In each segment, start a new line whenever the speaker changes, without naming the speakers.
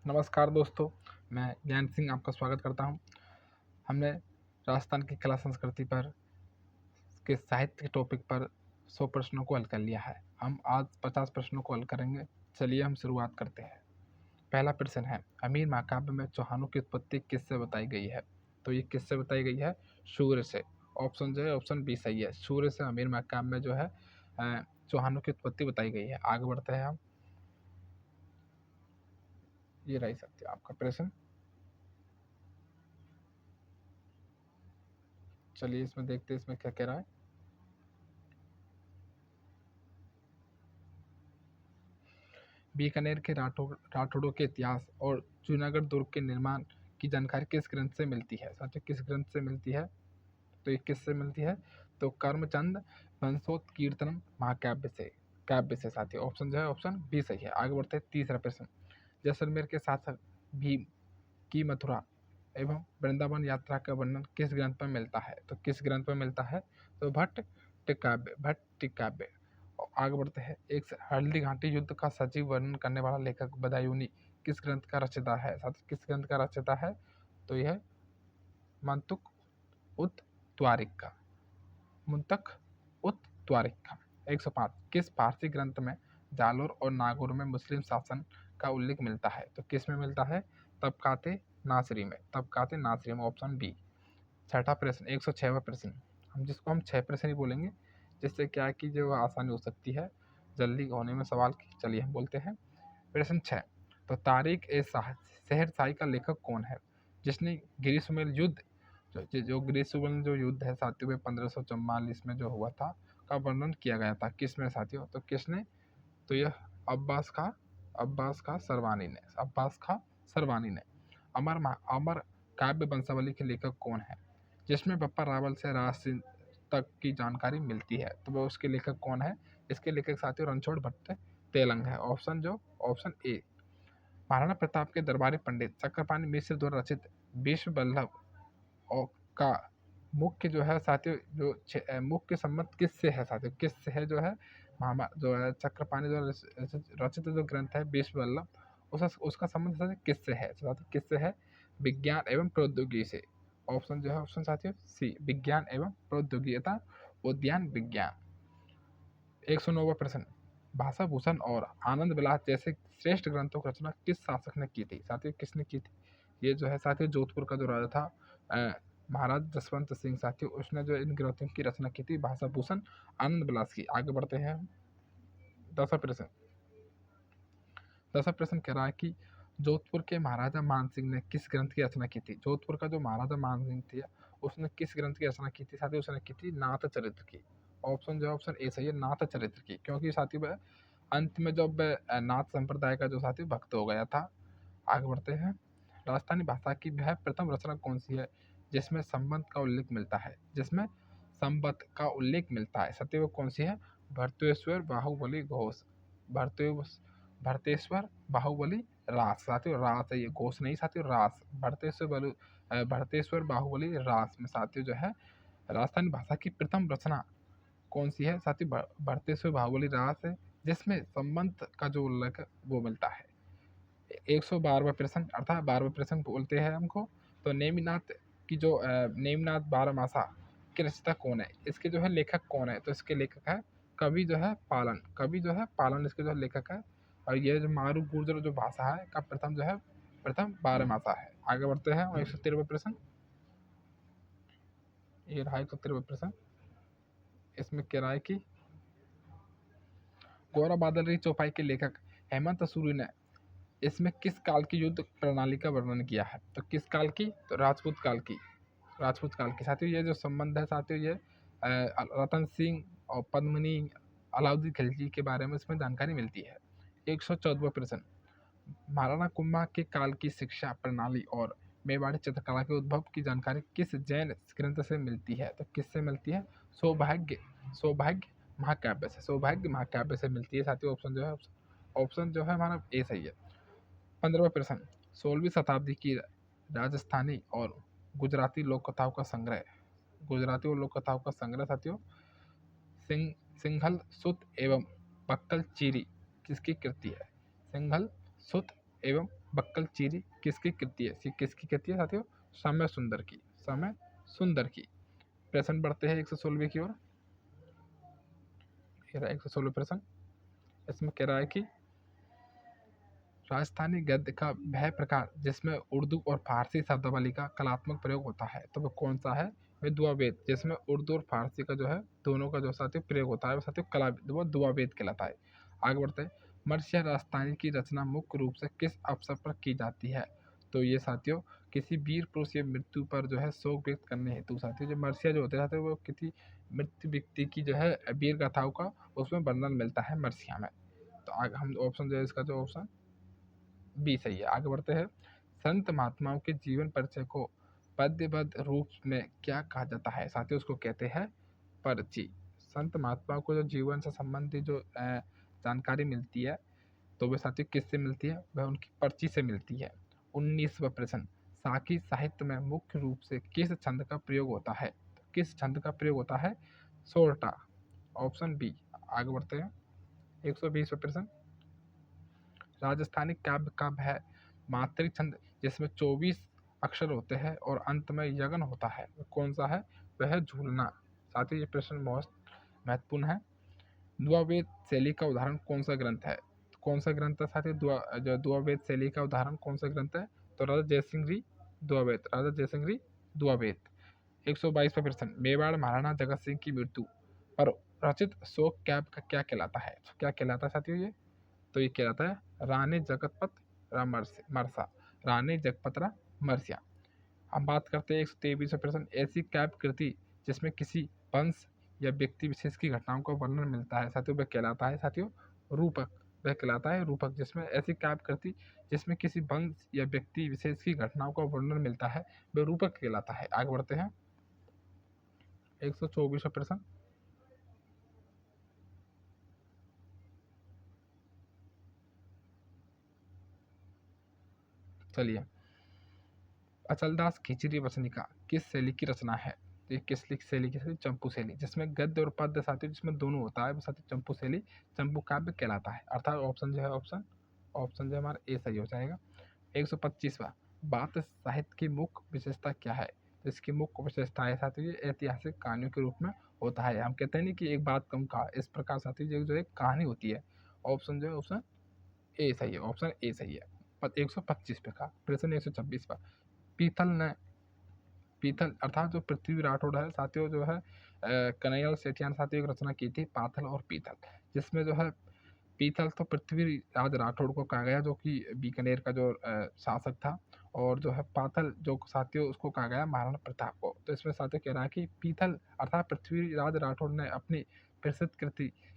नमस्कार दोस्तों, मैं ज्ञान सिंह आपका स्वागत करता हूं। हमने राजस्थान की कला संस्कृति पर के साहित्य के टॉपिक पर 100 प्रश्नों को हल कर लिया है। हम आज 50 प्रश्नों को हल करेंगे। चलिए हम शुरुआत करते हैं। पहला प्रश्न है, अमीर महाकाव्य में चौहानों की उत्पत्ति किससे बताई गई है? तो ये किससे बताई गई है? सूर्य से। ऑप्शन जो है ऑप्शन बी सही है। सूर्य से अमीर महाकाव्य में जो है चौहानों की उत्पत्ति बताई गई है। आगे बढ़ते हैं हम। ये रही सकते आपका प्रश्न। चलिए इसमें देखते हैं इसमें क्या कह रहा है। बीकानेर के राठौड़ों के इतिहास और जूनागढ़ दुर्ग के निर्माण की जानकारी किस ग्रंथ से मिलती है? साथियों किस ग्रंथ से मिलती है? तो ये किससे मिलती है? तो कर्मचंद वंशोत्कीर्तनम महाकाव्य से, काव्य से साथियों। ऑप्शन जो है ऑप्शन बी सही है। आगे बढ़ते हैं तीसरा प्रश्न। जैसलमेर के शासक भीम की मथुरा एवं वृंदावन यात्रा का वर्णन किस ग्रंथ पर मिलता है? तो किस ग्रंथ पर मिलता है? तो भट्ट टिकाव्य। और आगे बढ़ते हैं। एक हल्दी घाटी युद्ध का सजीव वर्णन करने वाला लेखक बदायूनी किस ग्रंथ का रचयिता है? किस ग्रंथ का रचयिता है? तो यह मंतुक उत त्वारिक का, मुंतक उत त्वारिक का। 105। किस फारसी ग्रंथ में जालोर और नागौर में मुस्लिम शासन का उल्लेख मिलता है? तो किस में मिलता है? तबकाते नासरी में, तबकाते नासरी में। Option B. छठा प्रश्न 106वां प्रश्न, जिसको हम 6 प्रश्न ही बोलेंगे, जिससे क्या है कि जो आसानी हो सकती है जल्दी होने में सवाल की। चलिए हम बोलते हैं प्रश्न 6। तो तारिक ए शहरशाही का लेखक कौन है जिसने ग्रीष्ममेल युद्ध, जो ग्रीष्ममेल जो युद्ध है साथियों में 1544 में जो हुआ था, का वर्णन किया गया था किसमें साथियों? तो किसने? तो यह अब्बास खा सरवानी ने, अब्बास खा सरवानी ने। अमर काव्य वंशावली के लेखक कौन है जिसमें बप्पा रावल से राज सिंह तक की जानकारी मिलती है? तो वह उसके लेखक कौन है? इसके लेखक साथियों रणछोड़ भट्ट तेलंग है। Option A. महाराणा प्रताप के दरबारी पंडित चक्रपाणी मिश्र द्वारा रचित विश्व बल्लभ और का मुख्य जो है साथियों मुख्य संबंध किससे है साथियों? किससे है जो है जो है चक्रपाणी द्वारा रचित जो ग्रंथ है विश्व बल्लभ, उसका संबंध साथियों किससे है? साथियों किससे है? विज्ञान एवं प्रौद्योगिकी से। ऑप्शन जो है ऑप्शन साथियों सी, विज्ञान एवं प्रौद्योगिकता, उद्यान विज्ञान। 109वां प्रश्न, भाषा भूषण और आनंद विलास जैसे श्रेष्ठ ग्रंथों की रचना किस शासक ने की थी? साथियों किसने की थी? ये जो है साथियों जोधपुर का जो राजा था महाराज जसवंत सिंह साथियों, उसने जो इन ग्रंथों की रचना की थी भाषा भूषण आनंद विलास की। आगे बढ़ते हैं। 10वां प्रश्न। 10वां प्रश्न कह रहा है कि जोधपुर के महाराजा मान सिंह ने किस ग्रंथ की रचना की थी? जोधपुर का जो महाराजा मान सिंह थे उसने किस ग्रंथ की रचना की थी साथियों? उसने की थी नाथ चरित्र की। ऑप्शन जो है ऑप्शन ए सही है, नाथ चरित्र की, क्योंकि साथियों वह अंत में जब नाथ संप्रदाय का जो साथी भक्त हो गया था। आगे बढ़ते हैं। राजस्थानी भाषा की वह प्रथम रचना कौन सी है जिसमें संबंध का उल्लेख मिलता है? जिसमें संबंध का उल्लेख मिलता है सत्य वो कौन सी है? भरतेश्वर बाहुबली घोष, भरते भरतेश्वर बाहुबली रास। साथियों रास है ये, घोष नहीं साथियों, रास। भरतेश्वर बाहुबली रास में साथियों जो है राजस्थानी भाषा की प्रथम रचना कौन सी है साथियों? भरतेश्वर बाहुबली रास है, जिसमें संबंध का जो उल्लेख वो मिलता है। 112वां प्रश्न अर्थात 12वां प्रश्न बोलते हैं हमको। तो नेमिनाथ की जो नेमिनाथ बारहमासा के रचयिता कौन है? इसके जो है लेखक कौन है? तो इसके लेखक है कवि जो है पालन, कवि जो है पालन इसके जो लेखक है। और ये जो मारू गुर्जर जो भाषा है का प्रथम जो है प्रथम बारहमासा है। आगे बढ़ते हैं। 113वां प्रश्न, ये रहा 113वां प्रश्न। इसमें कह रहा है कि गौरव बादल चौपाई के लेखक हेमंत सूरी ने इसमें किस काल की युद्ध प्रणाली का वर्णन किया है? तो किस काल की? तो राजपूत काल की, राजपूत काल की। साथियों ये जो संबंध है साथियों ये रतन सिंह और पद्मिनी अलाउद्दीन खिलजी के बारे में इसमें जानकारी मिलती है। 114वां प्रश्न, महाराणा कुंभा के काल की शिक्षा प्रणाली और मेवाड़ी चित्रकला के उद्भव की जानकारी किस जैन ग्रंथ से मिलती है? तो किससे मिलती है? सौभाग्य महाकाव्य से, सौभाग्य महाकाव्य से मिलती है साथियों। ऑप्शन जो है हमारा ए सही है। 15वां प्रश्न, 16वीं शताब्दी की राजस्थानी और गुजराती लोक कथाओं का संग्रह, गुजराती और लोक कथाओं का संग्रह साथियों सिंघल सुत एवं बक्कल चीरी किसकी कृति है? सिंघल सुत एवं बक्कल चीरी किसकी कृति है? किसकी कृति है साथियों? समय सुंदर की, समय सुंदर की। प्रश्न बढ़ते हैं 116 की ओर। 116 प्रश्न इसमें कह रहा है कि राजस्थानी गद्य का वह प्रकार जिसमें उर्दू और फारसी शब्दावली का कलात्मक प्रयोग होता है, तो वो कौन सा है? वह दुआ वेद, जिसमें उर्दू और फारसी का जो है दोनों का जो साथियों प्रयोग होता है, वो साथियों कला वो दुआ वेद कहलाता है। आगे बढ़ते हैं। मर्सिया राजस्थानी की रचना मुख्य रूप से किस अवसर पर की जाती है? तो ये साथियों किसी वीर पुरुष या मृत्यु पर जो है शोक व्यक्त करने हेतु साथियों जो मर्सिया जो होते हैं वो किसी मृत्यु व्यक्ति की जो है वीर गाथाओं का उसमें वर्णन मिलता है मर्सिया में। तो आगे हम ऑप्शन जो है इसका जो ऑप्शन बी सही है। आगे बढ़ते हैं। संत महात्माओं के जीवन परिचय को पद्यबद्ध रूप में क्या कहा जाता है? साथियों उसको कहते हैं पर्ची। संत महात्माओं को जो जीवन से संबंधित जो जानकारी मिलती है तो वह साथियों किससे मिलती है? वह उनकी पर्ची से मिलती है। 19वां प्रश्न, साकी साहित्य में मुख्य रूप से किस छंद का प्रयोग होता है? तो किस छंद का प्रयोग होता है? सोरठा। Option B. आगे बढ़ते हैं। 120वां प्रश्न, राजस्थानी काव्य का वह मात्रिक छंद जिसमें 24 अक्षर होते हैं और अंत में यगन होता है, वह कौन सा है? वह है झूलना। साथ ही ये प्रश्न बहुत महत्वपूर्ण है। दुआवेद शैली का उदाहरण कौन सा ग्रंथ है? तो कौन सा ग्रंथ है साथी? दुआवेद शैली का उदाहरण कौन सा ग्रंथ है? तो राजा जयसिंह दुआवेद, राजा जयसिंह दुआवेद। 122वां प्रश्न, मेवाड़ महाराणा जगत सिंह की मृत्यु पर रचित शोक काव्य का क्या कहलाता है? तो क्या कहलाता है साथियों ये? तो ये कहलाता है रानी जगतपत मरसा, रानी जगपतरा मरसिया। हम बात करते हैं 123वां प्रश्न, ऐसी काव्य कृति जिसमें किसी वंश या व्यक्ति विशेष की घटनाओं का वर्णन मिलता है साथियों वह कहलाता है साथियों रूपक। वह कहलाता है रूपक, जिसमें ऐसी काव्य कृति जिसमें किसी वंश या व्यक्ति विशेष की घटनाओं का वर्णन मिलता है वह रूपक कहलाता है। आगे बढ़ते हैं। 124वां प्रश्न, चलिए, अचलदास खिचड़ी वसनिका किस शैली की रचना है? तो ये किस शैली की? चंपू शैली, जिसमें गद्य और पद्य साथियों जिसमें दोनों होता है वो साथियों चंपू शैली, चंपू काव्य कहलाता है। अर्थात ऑप्शन जो है ऑप्शन जो हमारा ए सही हो जाएगा। 125वां, बात साहित्य की मुख्य विशेषता क्या है? तो इसकी मुख्य विशेषता है साथियों ये ऐतिहासिक कहानियों के रूप में होता है। हम कहते हैं नहीं कि एक बात कम कहा, इस प्रकार साथियों जो एक कहानी होती है। ऑप्शन जो है ऑप्शन ए सही है, ऑप्शन ए सही है। 125 पे का प्रश्न 126वां, पीतल ने पीतल अर्थात जो पृथ्वी राठौड़ है साथियों जो है कन्हैयालाल सेठिया ने साथियों एक रचना की थी पाथल और पीतल, जिसमें जो है पीतल तो पृथ्वी राज राठौड़ को कहा गया जो कि बीकानेर का जो शासक था, और जो है पाथल जो साथियों उसको कहा गया महाराणा प्रताप को। तो इसमें साथियों कह रहा है कि पीतल अर्थात पृथ्वी राज राठौड़ ने अपनी प्रसिद्ध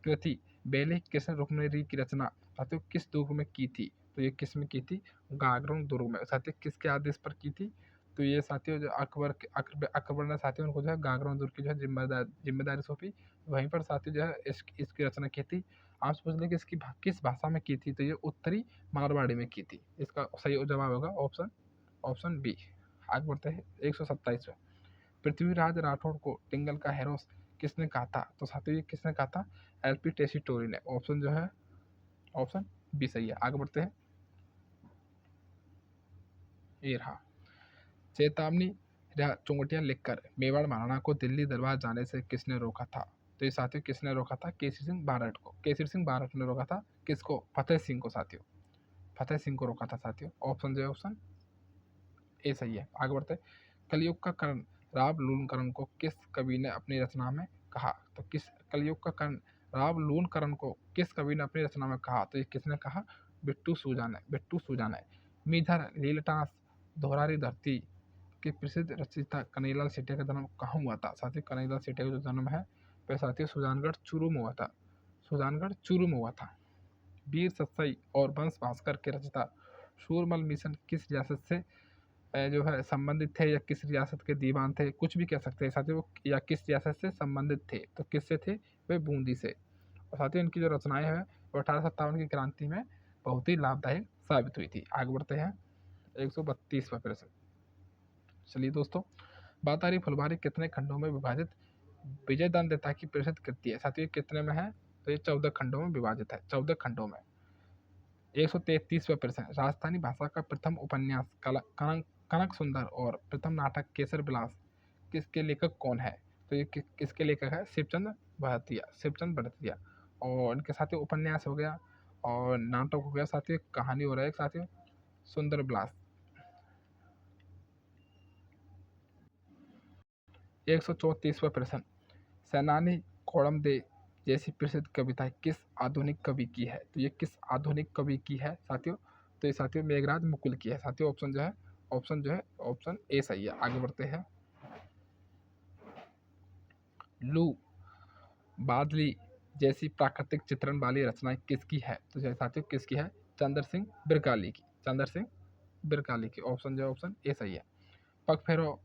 कृति बेले कृष्ण रुक्मिणी की रचना साथियों किस दुर्ग में की थी? तो ये किस में की थी? गागरोन दुर्ग में। साथियों किसके आदेश पर की थी? तो ये साथियों जो अकबर ने साथियों उनको जो है गागरोन दुर्ग की जो है जिम्मेदारी सौंपी, वहीं पर साथियों जो है इसकी रचना की थी। आप समझ लें कि इसकी किस भाषा में की थी? तो ये उत्तरी मारवाड़ी में की थी। इसका सही जवाब होगा ऑप्शन ऑप्शन बी। आगे बढ़ते हैं 127वां, पृथ्वीराज राठौड़ को टिंगल का हेरोस किसने कहा था? तो साथियों ये किसने कहा था? एलपी टेसीटोरी ने। ऑप्शन जो है ऑप्शन बी सही है। आगे बढ़ते हैं। ये रहा, चेतावनी चुंगटिया लिखकर मेवाड़ महाराणा को दिल्ली दरबार जाने से किसने रोका था? तो ये साथियों किसने रोका था? केसरी सिंह बारठ को। केसरी सिंह बारठ ने रोका था किसको? फतेह सिंह को साथियों, फतेह सिंह को रोका था साथियों। ऑप्शन जो है ऑप्शन ए सही है। आगे बढ़ते हैं। कलयुग का कर्ण राव लूणकरण को किस कवि ने अपनी रचना में कहा? तो किस कलयुग का कर्ण राव लूणकरण को किस कवि ने अपनी रचना में कहा? तो ये किसने कहा? बिट्टू सूजा ने। बिट्टू सूजा ने। मीधर लीलटास दोहरारी धरती के प्रसिद्ध रचयिता कन्हैयालाल सेठिया का जन्म कहाँ हुआ था? साथियों कन्हैयालाल सेठिया का जो जन्म है वह साथियों सुजानगढ़ चूरू में हुआ था। सुजानगढ़ चूरू में हुआ था। वीर सत्सई और वंश भास्कर के रचयिता सूरमल मिशन किस रियासत से जो है संबंधित थे, या किस रियासत के दीवान थे? कुछ भी कह सकते हैं साथियों, या किस रियासत से संबंधित थे? तो किससे थे? वे बूंदी से। और साथियों इनकी जो रचनाएं हैं वो 1857 की क्रांति में बहुत ही लाभदायक साबित हुई थी। आगे बढ़ते हैं 132वां प्रश्न। चलिए दोस्तों, बात आ रही फुलबारी कितने खंडों में विभाजित विजयदान देता की प्रसिद्ध कृति है? साथियों कितने में है? तो ये 14 खंडों में विभाजित है, 14 खंडों में। 133वां प्रश्न, राजस्थानी भाषा का प्रथम उपन्यास कनक सुंदर और प्रथम नाटक केसर विलास किसके लेखक कौन है? तो ये किसके लेखक है? शिवचंद्र भरतिया, शिवचंद्र भरतिया। और इनके साथ ही उपन्यास हो गया और नाटक हो गया, साथ ही कहानी हो रहा है साथ ही सुंदर विलास। 134वां प्रश्न, सेनानी कोड़मदे जैसी प्रसिद्ध कविता किस आधुनिक कवि की है? तो ये किस आधुनिक कवि की है साथियों? तो ये साथियों मेघराज मुकुल की है साथियों। ऑप्शन ए सही है। आगे बढ़ते हैं। लू बादली जैसी प्राकृतिक चित्रण वाली रचनाएं किसकी है? तो ये साथियों किसकी है? चंद्र सिंह बिरकाली की, चंद्र सिंह बिरकाली की। ऑप्शन ए सही है। पग फेरो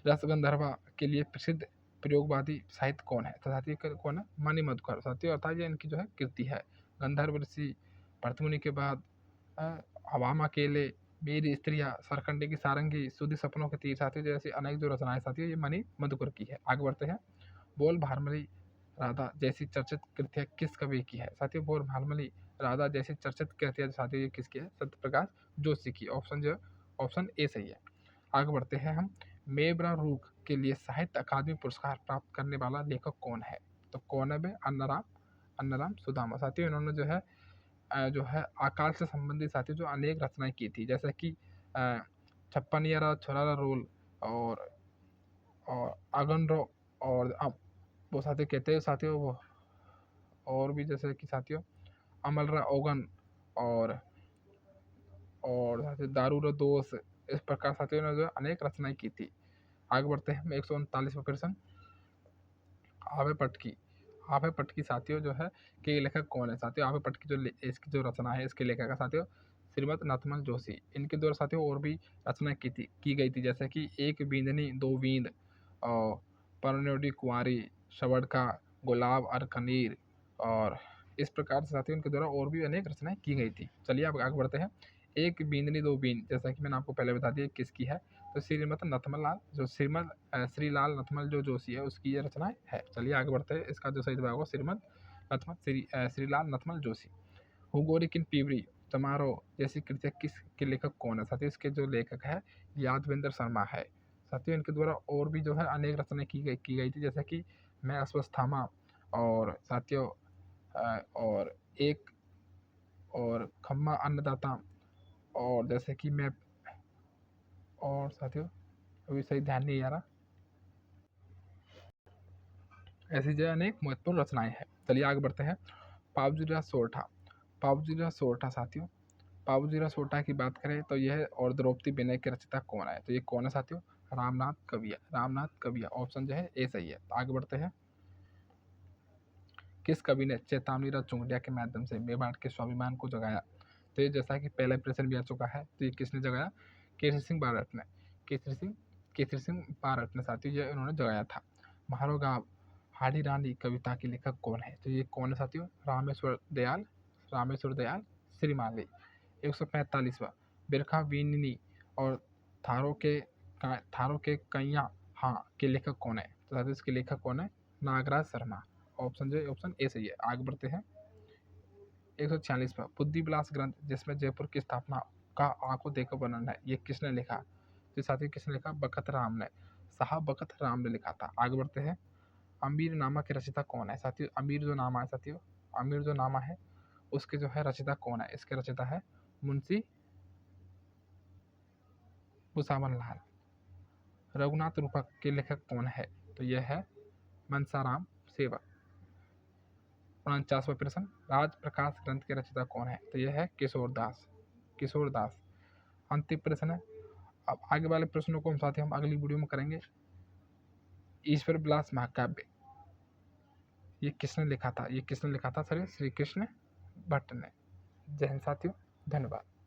रसगंधर्वा के लिए प्रसिद्ध प्रयोगवादी साहित्य कौन है? तो साथियों कौन है? मणि मधुकर साथियों, अर्थात ये इनकी जो है कृति है। गंधर्व ऋषि, भरतमुनि के बाद हवाम अकेले, मेरी स्त्रियाँ, सरकंडे की सारंगी, सुधि सपनों के तीर साथियों जैसी अनेक जो रचनाएं साथियों ये मणि मधुकर की है। आगे बढ़ते हैं। बोल भारमली राधा जैसी चर्चित कृतियाँ किस कवि की है? साथियों बोल भारमली राधा जैसी चर्चित कृतियाँ साथियों ये किसकी है? सत्यप्रकाश जोशी की। ऑप्शन ए सही है। आगे बढ़ते हैं हम। मेबरा रूख के लिए साहित्य अकादमी पुरस्कार प्राप्त करने वाला लेखक कौन है? तो कौन है? अन्नाराम सुदामा साथियों। इन्होंने जो है आकाश से संबंधित साथियों जो अनेक रचनाएं की थी, जैसे कि छप्पन यारा छुरारा रोल और अगन रो और वो साथियों कहते हैं साथियों वो, और भी जैसे कि साथियों अमलरा ओगन और साथियों दारूरा दोस्त, इस प्रकार साथियों ने जो अनेक रचनाएं की थी। आगे बढ़ते हैं। 139वां प्रश्न, आवे पटकी, आवे पटकी साथियों जो है के लेखक कौन है? साथियों आवे पटकी जो इसकी जो रचना है इसके लेखक है साथियों श्रीमद नथमल जोशी। इनके द्वारा साथियों और भी रचना की गई थी, जैसे कि एक बींदनी दो बींद और परनोडी कुंवारी, शवड़ का गुलाब अरकनीर, और इस प्रकार से साथियों इनके द्वारा और भी अनेक रचनाएं की गई थी। चलिए अब आगे बढ़ते हैं। एक बींदनी दो बींद जैसा कि मैंने आपको पहले बता दिया किसकी है, तो श्रीमद नथमल लाल जो श्रीलाल नथमल जो जोशी है उसकी ये रचना है। चलिए आगे बढ़ते हैं। इसका जो सही जवाब होगा श्रीमद नथमल श्रीलाल नथमल जोशी। हुगोरी किन पीवरी समारोह जैसी कृतियाँ किस के लेखक कौन है? साथियों इसके जो लेखक है यादवेंद्र शर्मा है। साथियों इनके द्वारा और भी जो है अनेक रचनाएं की गई थी, जैसे कि मैं अस्वस्थामा और साथियों और एक और खम्मा अन्नदाता, और जैसे कि मैं, और साथियों अभी सही ध्यान नहीं आ रहा, ऐसी जो अनेक महत्वपूर्ण रचनाएं हैं। चलिए आगे बढ़ते हैं। पावजीरा सोरठा, पावजीरा सोरठा साथियों, पावजीरा सोरठा की बात करें तो यह और द्रौपदी विनय के रचयिता कौन है? तो ये कौन है साथियों? रामनाथ कविया, रामनाथ कविया। ऑप्शन जो है ए सही है। आगे बढ़ते हैं। किस कवि ने चेतावनी राज चुंगड़िया के माध्यम से मेवाड़ के स्वाभिमान को जगाया? तो ये जैसा कि पहले प्रश्न भी आ चुका है, तो ये किसने जगाया? केसरी सिंह बारट ने, केसरी सिंह बारट ने साथियों ये उन्होंने जगाया था। म्हारो गाँव हाड़ी रानी कविता के लेखक कौन है? तो ये कौन है साथियों? रामेश्वर दयाल श्रीमाली। 145वां, बिरखा बीननी और थारों के कैया हाँ के लेखक कौन है? तो साथियों इसके लेखक कौन है? नागराज शर्मा। ऑप्शन ए सही है। आगे बढ़ते हैं। 146वां, बुद्धि विलास ग्रंथ जिसमें जयपुर की स्थापना का आंखों देखकर वर्णन है, ये किसने लिखा? तो साथियों किसने लिखा? बखत राम ने, साहब बखत राम ने लिखा था। आगे बढ़ते हैं। अमीर नामा के रचयिता कौन है? साथियों अमीर जो नामा है साथियों, अमीर जो नामा है उसके जो है रचयिता कौन है? इसके रचयिता है मुंशी भुसावन लाल। रघुनाथ रूपक के लेखक कौन है? तो यह है मनसाराम सेवक। 49वां प्रश्न, राज प्रकाश ग्रंथ के रचयिता कौन है? तो यह है किशोरदास। अंतिम प्रश्न है। अब आगे वाले प्रश्नों को हम साथ ही हम अगली वीडियो में करेंगे। ईश्वर विलास महाकाव्य ये किसने लिखा था? ये किसने लिखा था? सर श्री कृष्ण भट्ट ने। जय हिंद साथियों, धन्यवाद।